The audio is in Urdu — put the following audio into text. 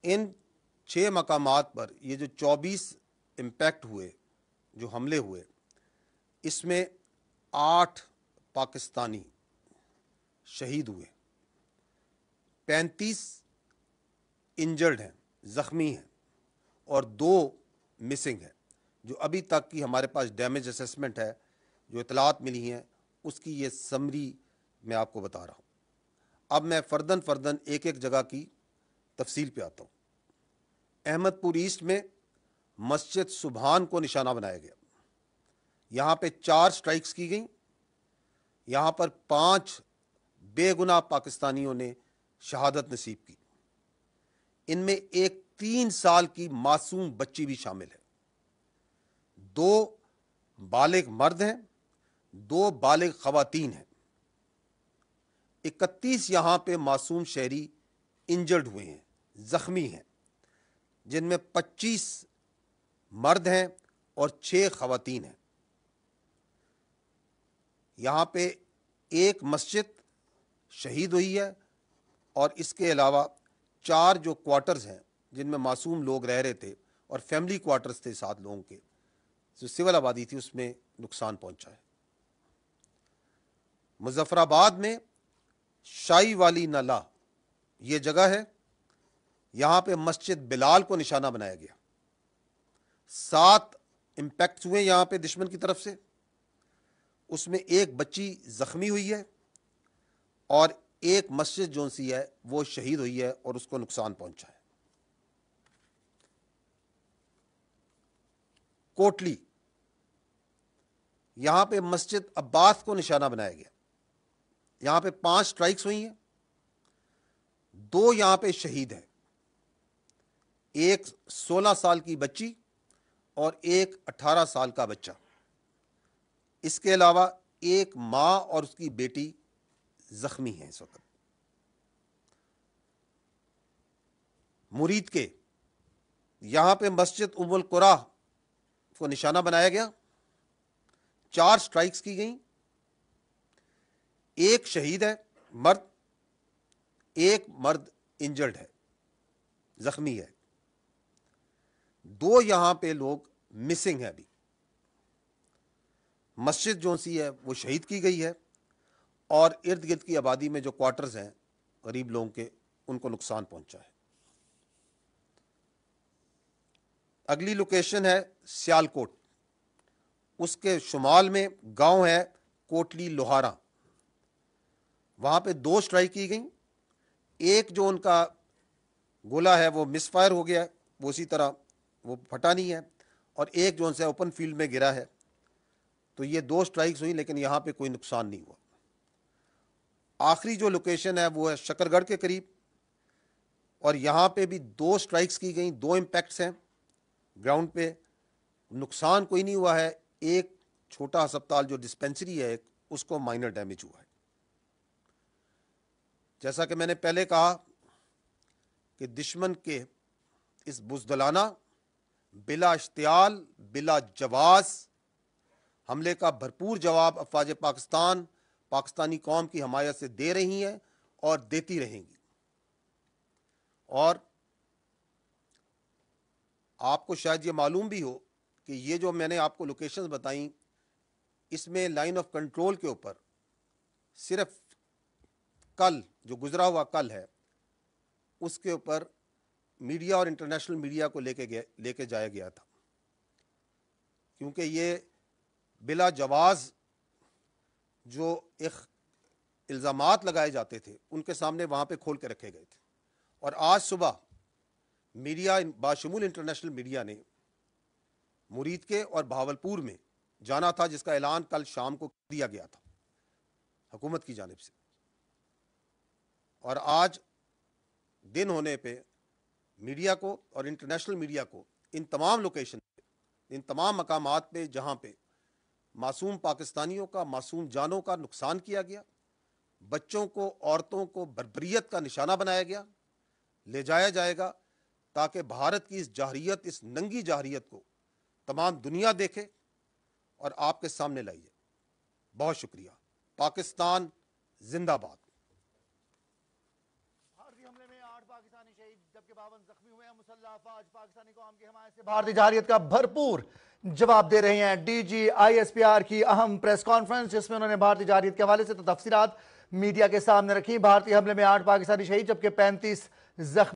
ان 6 مقامات پر یہ جو 24 امپیکٹ ہوئے، جو حملے ہوئے، اس میں 8 پاکستانی شہید ہوئے، 35 انجرڈ ہیں، زخمی ہیں، اور 2 مسنگ ہیں۔ جو ابھی تک کی ہمارے پاس ڈیمیج اسیسمنٹ ہے، جو اطلاعات ملی ہیں، اس کی یہ سمری میں آپ کو بتا رہا ہوں۔ اب میں فردن ایک ایک جگہ کی تفصیل پہ آتا ہوں۔ احمد پور ایسٹ میں مسجد سبحان کو نشانہ بنایا گیا، یہاں پہ 4 سٹرائکس کی گئیں، یہاں پر 5 بے گناہ پاکستانیوں نے شہادت نصیب کی، ان میں ایک 3 سال کی معصوم بچی بھی شامل ہے، 2 بالغ مرد ہیں، 2 بالغ خواتین ہیں، 31 یہاں پہ معصوم شہری انجرڈ ہوئے ہیں، زخمی ہیں، جن میں 25 مرد ہیں اور 6 خواتین ہیں۔ یہاں پہ ایک مسجد شہید ہوئی ہے، اور اس کے علاوہ 4 جو کوارٹرز ہیں جن میں معصوم لوگ رہ رہے تھے، اور فیملی کوارٹرز تھے 7 لوگوں کے، جو سول آبادی تھی، اس میں نقصان پہنچا ہے۔ مظفر آباد میں شائی والی نالہ یہ جگہ ہے، یہاں پہ مسجد بلال کو نشانہ بنایا گیا، 7 امپیکٹس ہوئے یہاں پہ دشمن کی طرف سے، اس میں ایک بچی زخمی ہوئی ہے، اور ایک مسجد جو سی ہے وہ شہید ہوئی ہے اور اس کو نقصان پہنچا ہے۔ کوٹلی، یہاں پہ مسجد عباس کو نشانہ بنایا گیا، یہاں پہ 5 سٹرائکس ہوئی ہیں، 2 یہاں پہ شہید ہیں، ایک 16 سال کی بچی اور ایک 18 سال کا بچہ، اس کے علاوہ ایک ماں اور اس کی بیٹی زخمی ہیں اس وقت۔ مرید کے، یہاں پہ مسجد ام القرا کو نشانہ بنایا گیا، 4 سٹرائکس کی گئیں، ایک شہید ہے مرد، ایک مرد انجرڈ ہے، زخمی ہے، 2 یہاں پہ لوگ مسنگ ہیں ابھی۔ مسجد جو سی ہے وہ شہید کی گئی ہے، اور ارد گرد کی آبادی میں جو کوارٹرز ہیں غریب لوگوں کے، ان کو نقصان پہنچا ہے۔ اگلی لوکیشن ہے سیالکوٹ، اس کے شمال میں گاؤں ہے کوٹلی لوہارا، وہاں پہ 2 سٹرائک کی گئیں، ایک جو ان کا گولا ہے وہ مس فائر ہو گیا ہے، وہ اسی طرح وہ پھٹا نہیں ہے، اور ایک جو ان سے اوپن فیلڈ میں گرا ہے، تو یہ 2 سٹرائکس ہوئی، لیکن یہاں پہ کوئی نقصان نہیں ہوا۔ آخری جو لوکیشن ہے وہ ہے شکر گڑھ کے قریب، اور یہاں پہ بھی 2 سٹرائکس کی گئیں، 2 امپیکٹس ہیں گراؤنڈ پہ، نقصان کوئی نہیں ہوا ہے، ایک چھوٹا ہسپتال جو ڈسپینسری ہے ایک، اس کو مائنر ڈیمیج ہوا ہے۔ جیسا کہ میں نے پہلے کہا کہ دشمن کے اس بزدلانہ، بلا اشتعال، بلا جواز حملے کا بھرپور جواب افواج پاکستان پاکستانی قوم کی حمایت سے دے رہی ہیں اور دیتی رہیں گی۔ اور آپ کو شاید یہ معلوم بھی ہو کہ یہ جو میں نے آپ کو لوکیشنز بتائیں، اس میں لائن آف کنٹرول کے اوپر صرف کل جو گزرا ہوا کل ہے، اس کے اوپر میڈیا اور انٹرنیشنل میڈیا کو لے کے جایا گیا تھا، کیونکہ یہ بلا جواز جو ایک الزامات لگائے جاتے تھے ان کے سامنے وہاں پہ کھول کے رکھے گئے تھے۔ اور آج صبح میڈیا باشمول انٹرنیشنل میڈیا نے مرید کے اور بہاولپور میں جانا تھا، جس کا اعلان کل شام کو دیا گیا تھا حکومت کی جانب سے، اور آج دن ہونے پہ میڈیا کو اور انٹرنیشنل میڈیا کو ان تمام لوکیشن پہ، ان تمام مقامات پہ جہاں پہ معصوم پاکستانیوں کا، معصوم جانوں کا نقصان کیا گیا، بچوں کو، عورتوں کو بربریت کا نشانہ بنایا گیا، لے جایا جائے گا، تاکہ بھارت کی اس جارحیت، اس ننگی جارحیت کو تمام دنیا دیکھے اور آپ کے سامنے لائیے۔ بہت شکریہ۔ پاکستان زندہ باد۔ بھارتی حملے میں 8 پاکستانی شہید۔ جبکہ 52 زخمی ہوئے ہیں. مسلح افواج پاکستانی قوم کی حمایت سے بھارتی جارحیت کا بھرپور جواب دے رہے ہیں. D G I S P R کی اہم پریس کانفرنس جس میں انہوں نے بھارتی جارحیت کے حوالے سے تفصیلات میڈیا کے سامنے رکھی. بھارتی حملے میں 8 پاکستانی شہید جبکہ 35 زخمی.